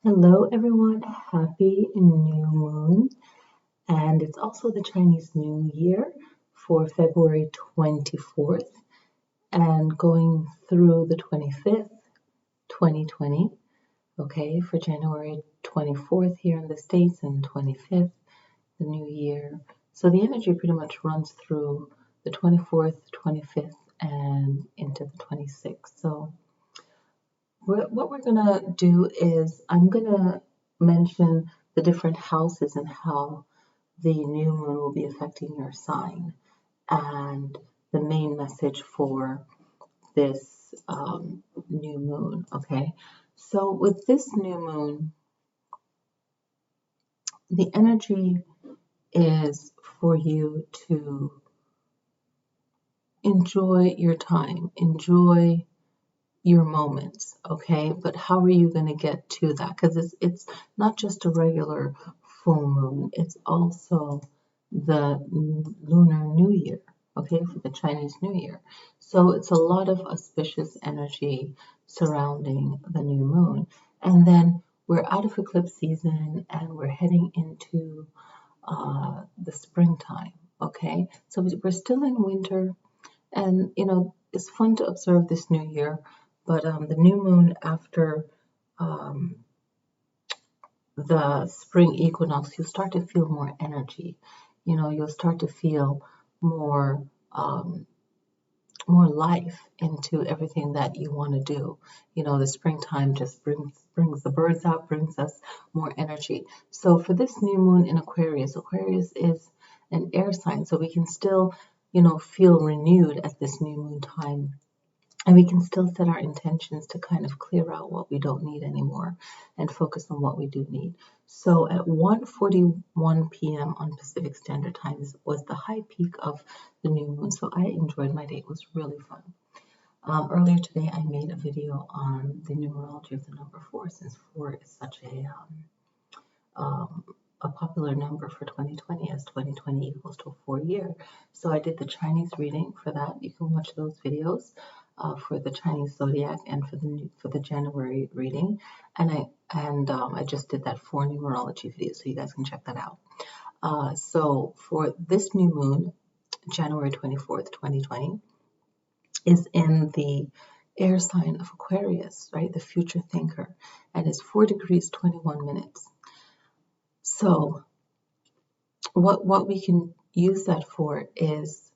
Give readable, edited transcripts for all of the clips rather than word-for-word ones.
Hello everyone, happy new moon. And it's also the Chinese New Year for February 24th and going through the 25th, 2020. Okay, for January 24th here in the States and 25th, the New Year. So the energy pretty much runs through the 24th, 25th, and into the 26th. So what we're going to do is I'm going to mention the different houses and how the new moon will be affecting your sign and the main message for this new moon. Okay, so with this new moon, the energy is for you to enjoy your time, enjoy your moments, okay? But how are you going to get to that? Because it's not just a regular full moon, it's also the Lunar New Year, okay, for the Chinese New Year. So it's a lot of auspicious energy surrounding the new moon. And then we're out of eclipse season and we're heading into the springtime, okay? So we're still in winter, and it's fun to observe this new year. But the new moon after the spring equinox, you'll start to feel more energy. You'll start to feel more more life into everything that you want to do. The springtime just brings the birds out, brings us more energy. So for this new moon in Aquarius, Aquarius is an air sign, so we can still, feel renewed at this new moon time. And we can still set our intentions to kind of clear out what we don't need anymore and focus on what we do need. So at 1:41 p.m. on Pacific Standard Time was the high peak of the new moon. So I enjoyed my day. It was really fun. Earlier today, I made a video on the numerology of the number 4, since 4 is such a popular number for 2020, as 2020 equals to a 4 year. So I did the Chinese reading for that. You can watch those videos for the Chinese zodiac and for the January reading, and I just did that 4 numerology video, so you guys can check that out. So for this new moon, January 24th, 2020, is in the air sign of Aquarius, right? The future thinker, and it's 4 degrees 21 minutes. So what we can use that for is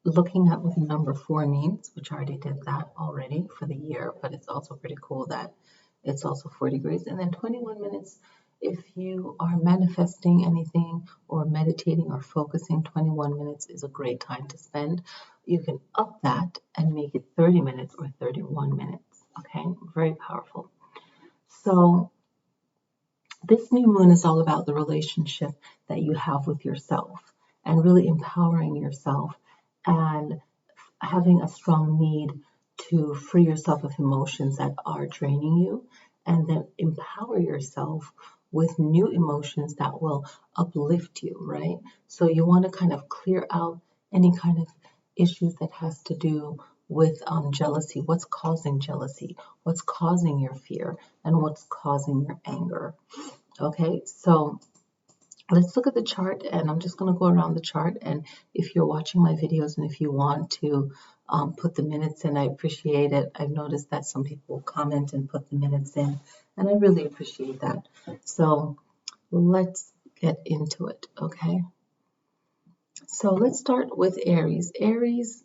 looking at what the number 4 means, which I already did that already for the year, but it's also pretty cool that it's also 4 degrees. And then 21 minutes, if you are manifesting anything or meditating or focusing, 21 minutes is a great time to spend. You can up that and make it 30 minutes or 31 minutes, okay? Very powerful. So this new moon is all about the relationship that you have with yourself and really empowering yourself and having a strong need to free yourself of emotions that are draining you, and then empower yourself with new emotions that will uplift you, right? So you want to kind of clear out any kind of issues that has to do with jealousy. What's causing jealousy? What's causing your fear? And what's causing your anger? Okay, so let's look at the chart, and I'm just going to go around the chart. And if you're watching my videos and if you want to put the minutes in, I appreciate it. I've noticed that some people comment and put the minutes in, and I really appreciate that. So let's get into it, okay? So let's start with Aries. Aries,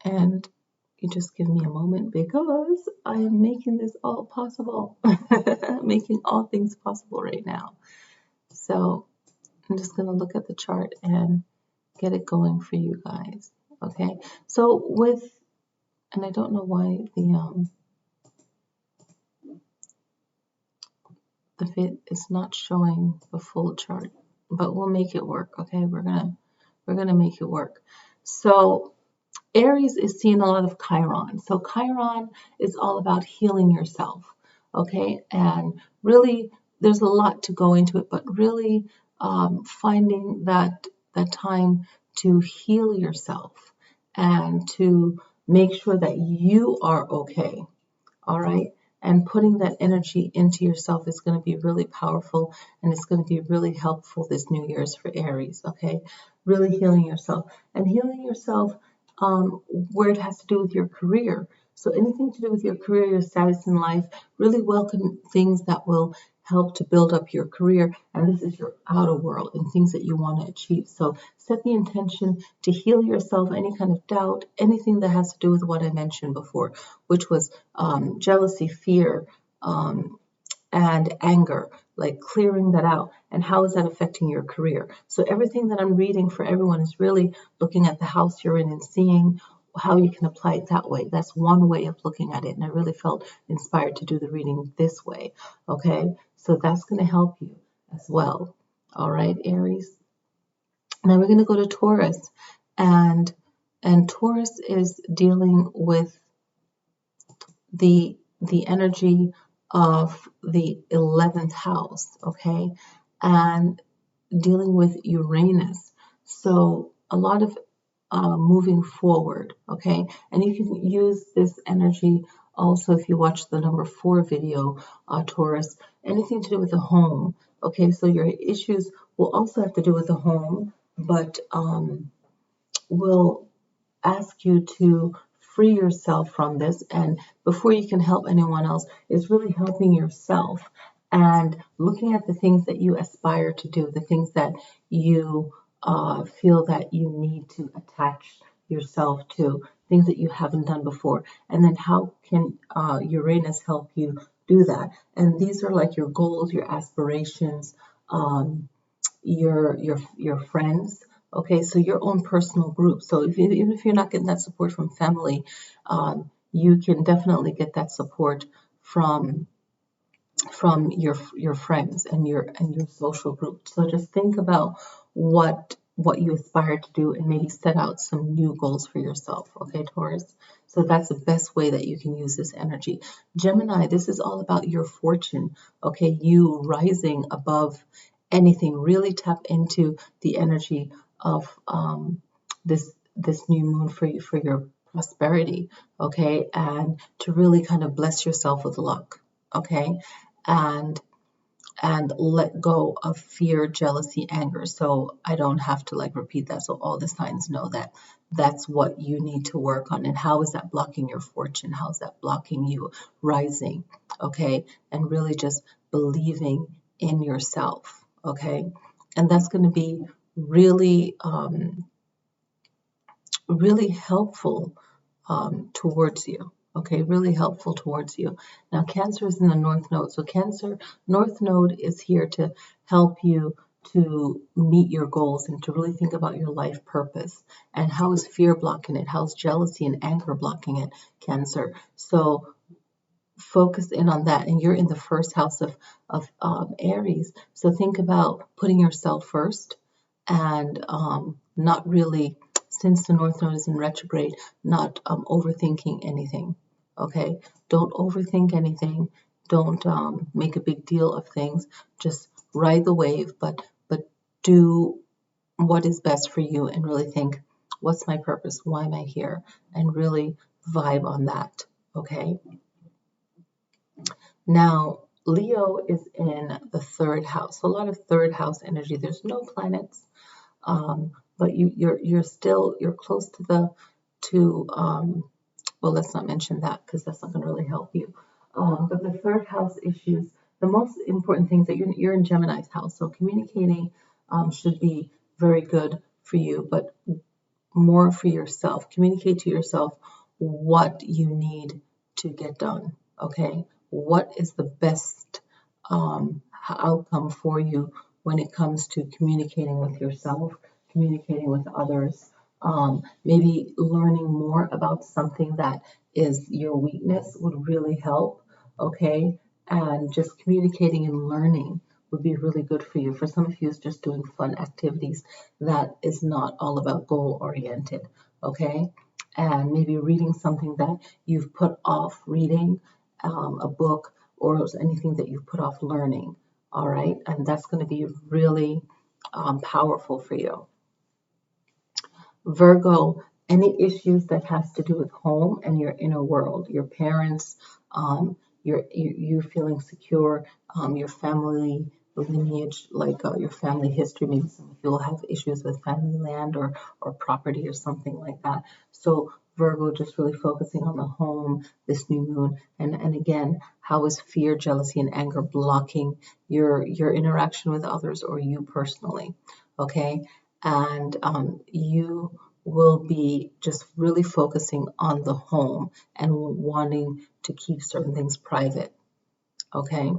and you just give me a moment because I am making this all possible, making all things possible right now. So I'm just going to look at the chart and get it going for you guys. Okay, so and I don't know why the fit is not showing the full chart, but we'll make it work. Okay, we're gonna make it work. So Aries is seeing a lot of Chiron. So Chiron is all about healing yourself, okay? And really, there's a lot to go into it, but really finding that time to heal yourself and to make sure that you are okay, all right? And putting that energy into yourself is going to be really powerful, and it's going to be really helpful this New Year's for Aries, okay? Really healing yourself. And healing yourself where it has to do with your career. So anything to do with your career, your status in life, really welcome things that will help to build up your career. And this is your outer world and things that you want to achieve. So set the intention to heal yourself, any kind of doubt, anything that has to do with what I mentioned before, which was jealousy, fear, and anger, like clearing that out. And how is that affecting your career? So everything that I'm reading for everyone is really looking at the house you're in and seeing how you can apply it that way. That's one way of looking at it. And I really felt inspired to do the reading this way. Okay, so that's going to help you as well. All right, Aries. Now we're going to go to Taurus, and Taurus is dealing with the energy of the 11th house, okay, and dealing with Uranus. So a lot of moving forward, okay, and you can use this energy also if you watch the number 4 video, Taurus, anything to do with the home, okay, so your issues will also have to do with the home, but will ask you to free yourself from this, and before you can help anyone else, is really helping yourself and looking at the things that you aspire to do, the things that you feel that you need to attach yourself to, things that you haven't done before, and then how can Uranus help you do that? And these are like your goals, your aspirations, your friends. Okay, so your own personal group. So even if you're not getting that support from family, you can definitely get that support from your friends and your social group. So just think about what you aspire to do and maybe set out some new goals for yourself. Okay, Taurus. So that's the best way that you can use this energy. Gemini, this is all about your fortune. Okay, you rising above anything. Really tap into the energy of this new moon for you, for your prosperity. Okay, and to really kind of bless yourself with luck. Okay, and let go of fear, jealousy, anger. So I don't have to like repeat that. So all the signs know that that's what you need to work on. And how is that blocking your fortune? How is that blocking you rising? Okay, and really just believing in yourself. Okay, and that's going to be really really helpful towards you. Okay, really helpful towards you. Now, Cancer is in the North Node. So Cancer, North Node is here to help you to meet your goals and to really think about your life purpose. And how is fear blocking it? How's jealousy and anger blocking it, Cancer? So focus in on that. And you're in the first house of Aries. So think about putting yourself first and not really, since the North Node is in retrograde, not overthinking anything. Okay, don't overthink anything. Don't make a big deal of things. Just ride the wave, but do what is best for you and really think, what's my purpose? Why am I here? And really vibe on that. Okay. Now, Leo is in the 3rd house. So a lot of 3rd house energy. There's no planets, but you're close to well, let's not mention that because that's not going to really help you. But the 3rd house issues, the most important things that you're in Gemini's house. So communicating should be very good for you, but more for yourself. Communicate to yourself what you need to get done. Okay, what is the best outcome for you when it comes to communicating with yourself, communicating with others, maybe learning more about something that is your weakness would really help. Okay, and just communicating and learning would be really good for you. For some of you, it's just doing fun activities that is not all about goal oriented. Okay, and maybe reading something that you've put off reading, a book, or anything that you've put off learning. All right, and that's going to be really powerful for you. Virgo, Any issues that has to do with home and your inner world, your parents, you feeling secure, your family lineage, like your family history. Maybe some of you will have issues with family land or property or something like that. So Virgo, just really focusing on the home, this new moon, and again, how is fear, jealousy, and anger blocking your interaction with others or you personally? Okay, and you will be just really focusing on the home and wanting to keep certain things private. Okay,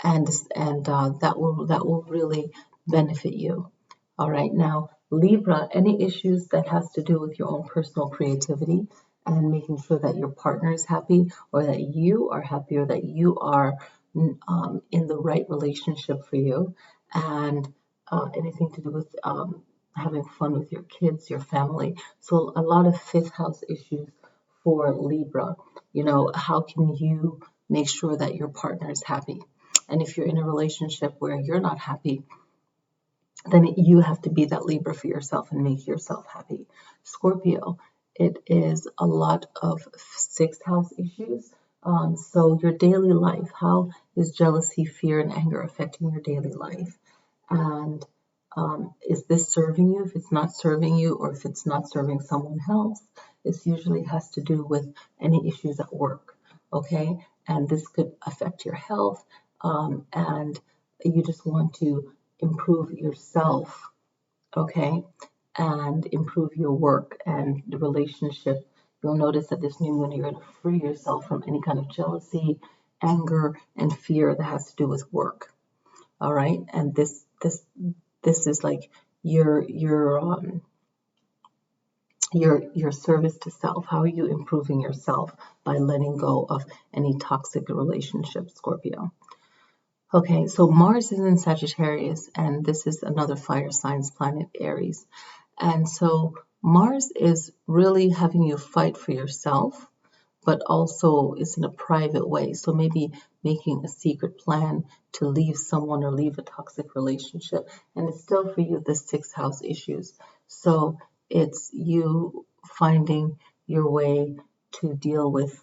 and that will really benefit you. All right, now Libra, any issues that has to do with your own personal creativity and making sure that your partner is happy or that you are happy or that you are in the right relationship for you, and anything to do with having fun with your kids, your family. So a lot of fifth house issues for Libra. You know, how can you make sure that your partner is happy? And if you're in a relationship where you're not happy, then you have to be that Libra for yourself and make yourself happy. Scorpio, it is a lot of sixth house issues. So your daily life, how is jealousy, fear, and anger affecting your daily life? And is this serving you? If it's not serving you, or if it's not serving someone else, this usually has to do with any issues at work. Okay, and this could affect your health, and you just want to improve yourself, okay, and improve your work and the relationship. You'll notice that this new moon, you're going to free yourself from any kind of jealousy, anger, and fear that has to do with work. All right, and this is like your service to self. How are you improving yourself by letting go of any toxic relationships, Scorpio? Okay, so Mars is in Sagittarius, and this is another fire signs planet, Aries. And so Mars is really having you fight for yourself, but also it's in a private way. So maybe making a secret plan to leave someone or leave a toxic relationship. And it's still for you the sixth house issues. So it's you finding your way to deal with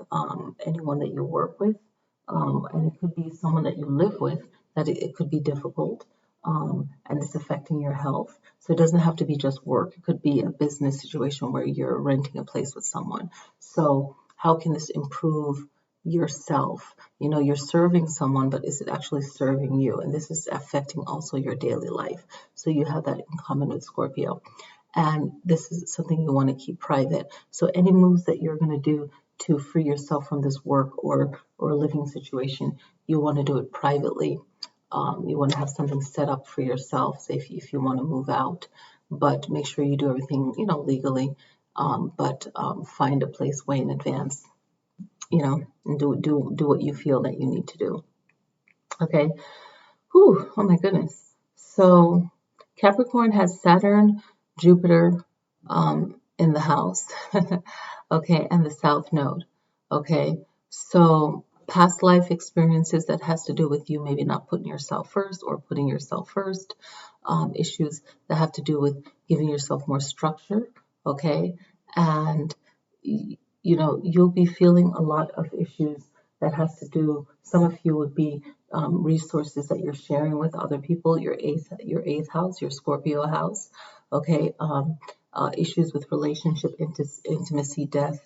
anyone that you work with. And it could be someone that you live with, that it could be difficult, and it's affecting your health. So it doesn't have to be just work. It could be a business situation where you're renting a place with someone. So how can this improve yourself? You know, you're serving someone, but is it actually serving you? And this is affecting also your daily life. So you have that in common with Scorpio. And this is something you want to keep private. So any moves that you're going to do to free yourself from this work or living situation, you want to do it privately. You want to have something set up for yourself, say if you want to move out, but make sure you do everything, you know, legally. But find a place way in advance, you know, and do what you feel that you need to do. Okay. Whew, oh my goodness. So Capricorn has Saturn, Jupiter in the house. Okay, and the South Node. Okay, so past life experiences that has to do with you maybe not putting yourself first or putting yourself first. Issues that have to do with giving yourself more structure. Okay, and you know you'll be feeling a lot of issues that has to do. Some of you would be resources that you're sharing with other people. Your eighth house, your Scorpio house. Okay, issues with relationship, intimacy, death,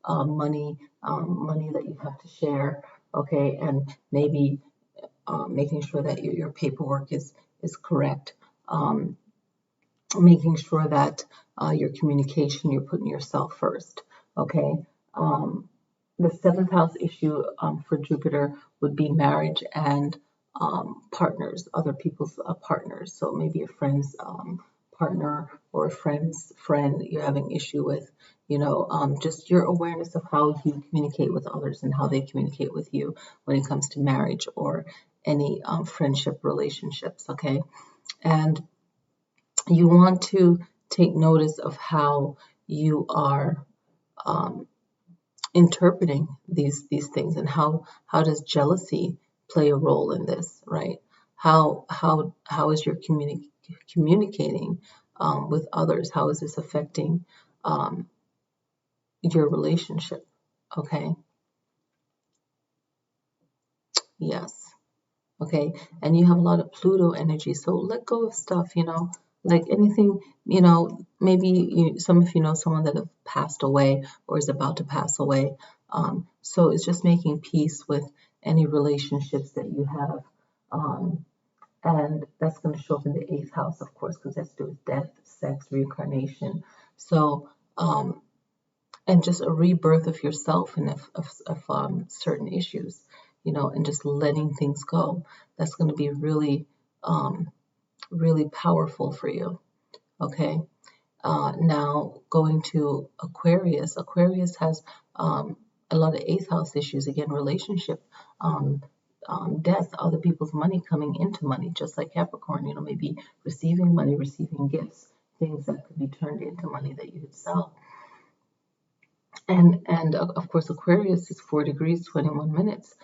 money that you have to share. Okay, and maybe making sure that your paperwork is correct. Making sure that your communication, you're putting yourself first. Okay. The seventh house issue for Jupiter would be marriage and partners, other people's partners. So maybe a friend's partner or a friend's friend you're having issue with. You know, just your awareness of how you communicate with others and how they communicate with you when it comes to marriage or any friendship relationships. Okay. And you want to take notice of how you are interpreting these things, and how does jealousy play a role in this, right? How is your communicating with others? How is this affecting your relationship. Okay. Yes. Okay. And you have a lot of Pluto energy. So let go of stuff, like anything, maybe some of you know someone that have passed away or is about to pass away. So it's just making peace with any relationships that you have. And that's going to show up in the eighth house, of course, because that's to do with death, sex, reincarnation. So, and just a rebirth of yourself and of certain issues, and just letting things go. That's going to be really, really powerful for you. Okay. Now going to Aquarius. Aquarius has a lot of eighth house issues. Again, relationship, death, other people's money coming into money, just like Capricorn. Maybe receiving money, receiving gifts, things that could be turned into money that you could sell. And of course, Aquarius is 4 degrees, 21 minutes,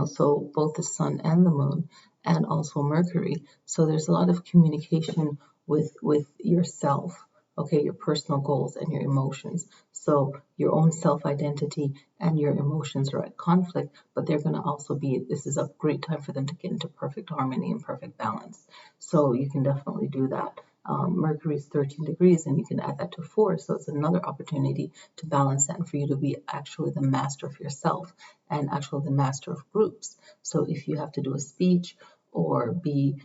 so both the sun and the moon, and also Mercury. So there's a lot of communication with yourself, okay, your personal goals and your emotions. So your own self-identity and your emotions are at conflict, but they're going to also this is a great time for them to get into perfect harmony and perfect balance. So you can definitely do that. Mercury is 13 degrees, and you can add that to 4. So it's another opportunity to balance that and for you to be actually the master of yourself and actually the master of groups. So if you have to do a speech or be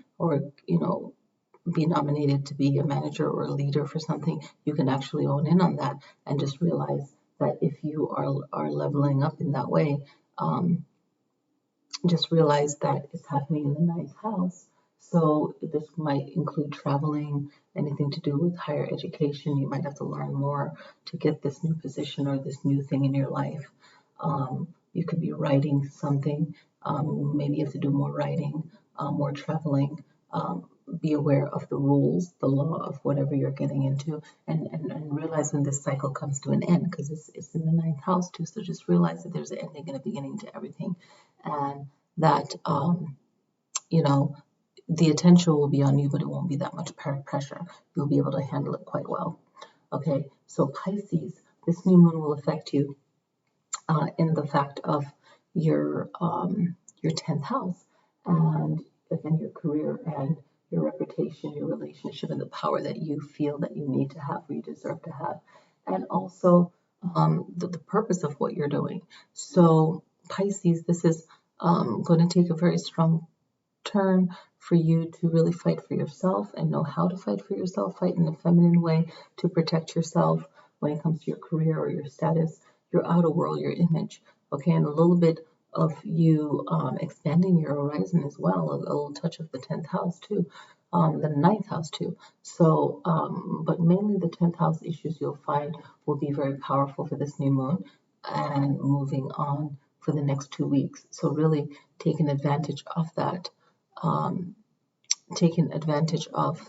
nominated to be a manager or a leader for something, you can actually own in on that and just realize that if you are leveling up in that way, just realize that it's happening in the ninth house. So this might include traveling, anything to do with higher education. You might have to learn more to get this new position or this new thing in your life. You could be writing something. Maybe you have to do more writing, more traveling. Be aware of the rules, the law of whatever you're getting into, and realize when this cycle comes to an end, because it's in the ninth house too. So just realize that there's an ending and a beginning to everything, and that the attention will be on you, but it won't be that much pressure. You'll be able to handle it quite well. Okay, so Pisces, this new moon will affect you in the fact of your 10th house, and again your career and your reputation, your relationship, and the power that you feel that you need to have or you deserve to have, and also the purpose of what you're doing. So Pisces, this is going to take a very strong turn for you to really fight for yourself and know how to fight for yourself, fight in a feminine way to protect yourself when it comes to your career or your status, your outer world, your image, okay, and a little bit of you expanding your horizon as well, a little touch of the 10th house too, the 9th house too. So, but mainly the 10th house issues you'll find will be very powerful for this new moon and moving on for the next 2 weeks. So really taking advantage of that, taking advantage of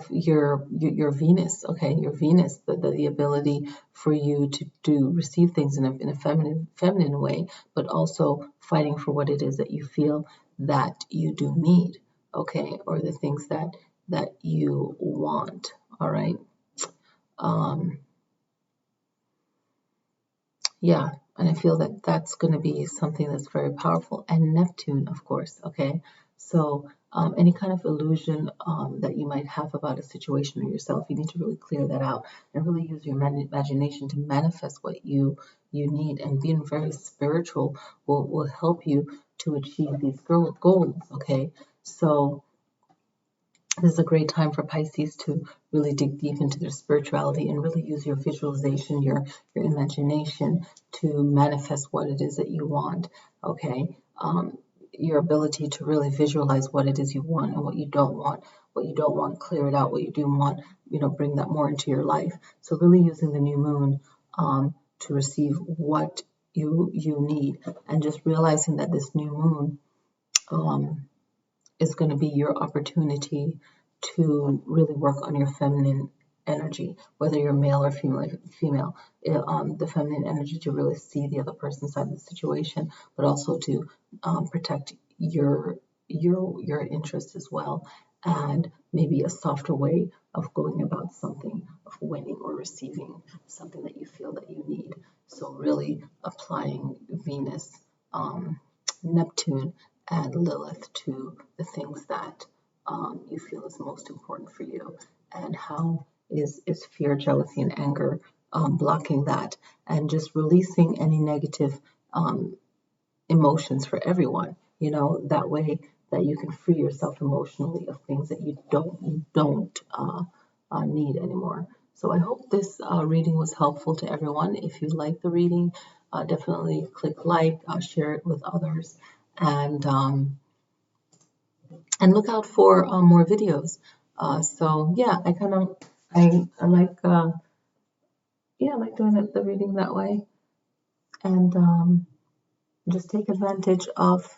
your Venus, okay, your Venus, the ability for you to receive things in a feminine way, but also fighting for what it is that you feel that you do need, okay, or the things that you want. All right. Yeah, and I feel that that's going to be something that's very powerful. And Neptune, of course, okay? So any kind of illusion that you might have about a situation or yourself, you need to really clear that out and really use your imagination to manifest what you need. And being very spiritual will help you to achieve these goals, okay? So this is a great time for Pisces to really dig deep into their spirituality and really use your visualization, your imagination to manifest what it is that you want, okay? Your ability to really visualize what it is you want and what you don't want. What you don't want, clear it out. What you do want, bring that more into your life. So really using the new moon to receive what you need, and just realizing that this new moon is going to be your opportunity to really work on your feminine energy, whether you're male or female, the feminine energy to really see the other person's side of the situation, but also to protect your interests as well, and maybe a softer way of going about something, of winning or receiving something that you feel that you need. So really applying Venus, Neptune, and Lilith to the things that you feel is most important for you, and how is fear, jealousy, and anger blocking that, and just releasing any negative emotions for everyone. That way that you can free yourself emotionally of things that you don't need anymore. So I hope this reading was helpful to everyone. If you like the reading, definitely click like, share it with others, and look out for more videos. So yeah, I like I like doing the reading that way, and just take advantage of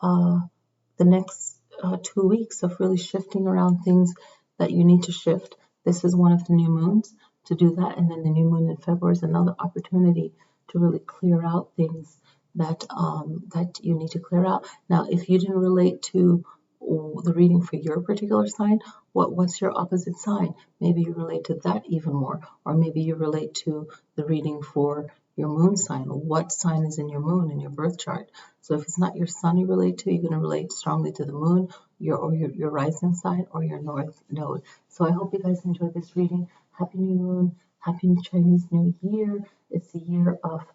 the next 2 weeks of really shifting around things that you need to shift. This is one of the new moons to do that, and then the new moon in February is another opportunity to really clear out things that you need to clear out. Now, if you didn't relate to the reading for your particular sign, what's your opposite sign? Maybe you relate to that even more, or maybe you relate to the reading for your moon sign. What sign is in your moon in your birth chart? So if it's not your sun you relate to, you're going to relate strongly to the moon, your rising sign, or your north node. So I hope you guys enjoyed this reading. Happy New Moon, Happy Chinese New Year. It's the year of,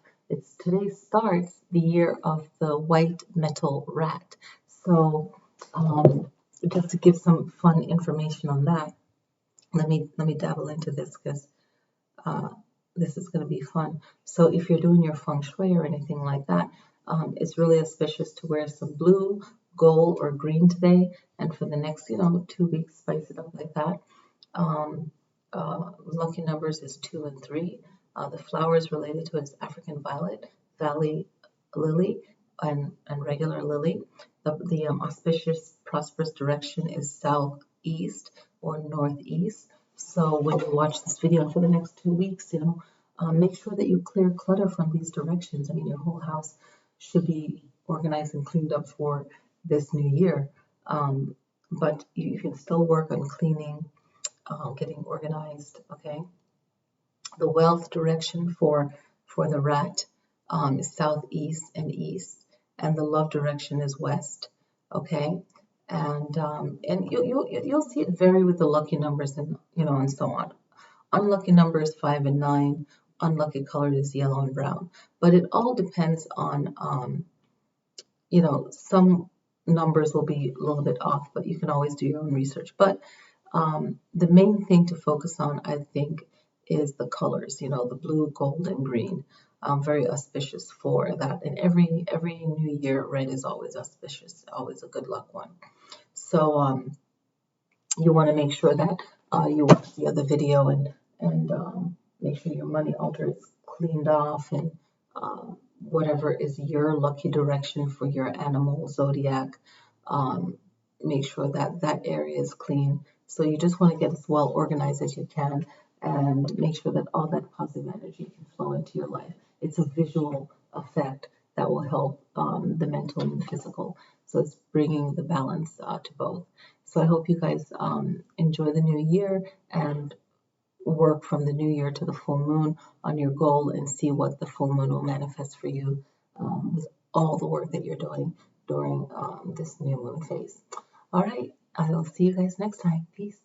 today starts the year of the white metal rat. So just to give some fun information on that, let me dabble into this, because this is going to be fun. So if you're doing your feng shui or anything like that, it's really auspicious to wear some blue, gold, or green today, and for the next 2 weeks, spice it up like that. Lucky numbers is 2 and 3. The flowers related to it is African violet, valley lily, and regular lily. The auspicious, prosperous direction is southeast or northeast. So when you watch this video for the next 2 weeks, make sure that you clear clutter from these directions. I mean, your whole house should be organized and cleaned up for this new year. But you can still work on cleaning, getting organized, okay? The wealth direction for the rat is southeast and east, and the love direction is west, okay? And you'll see it vary with the lucky numbers, and and so on. Unlucky numbers 5 and 9. Unlucky color is yellow and brown. But it all depends on some numbers will be a little bit off, but you can always do your own research. But the main thing to focus on, I think, is the colors, the blue, gold, and green. Very auspicious for that. And every new year, red is always auspicious, always a good luck one. So you want to make sure that you watch the other video and make sure your money altar is cleaned off, and whatever is your lucky direction for your animal zodiac, make sure that that area is clean. So you just want to get as well organized as you can, and make sure that all that positive energy can flow into your life. It's a visual effect that will help the mental and the physical. So it's bringing the balance to both. So I hope you guys enjoy the new year and work from the new year to the full moon on your goal, and see what the full moon will manifest for you with all the work that you're doing during this new moon phase. All right, I will see you guys next time. Peace.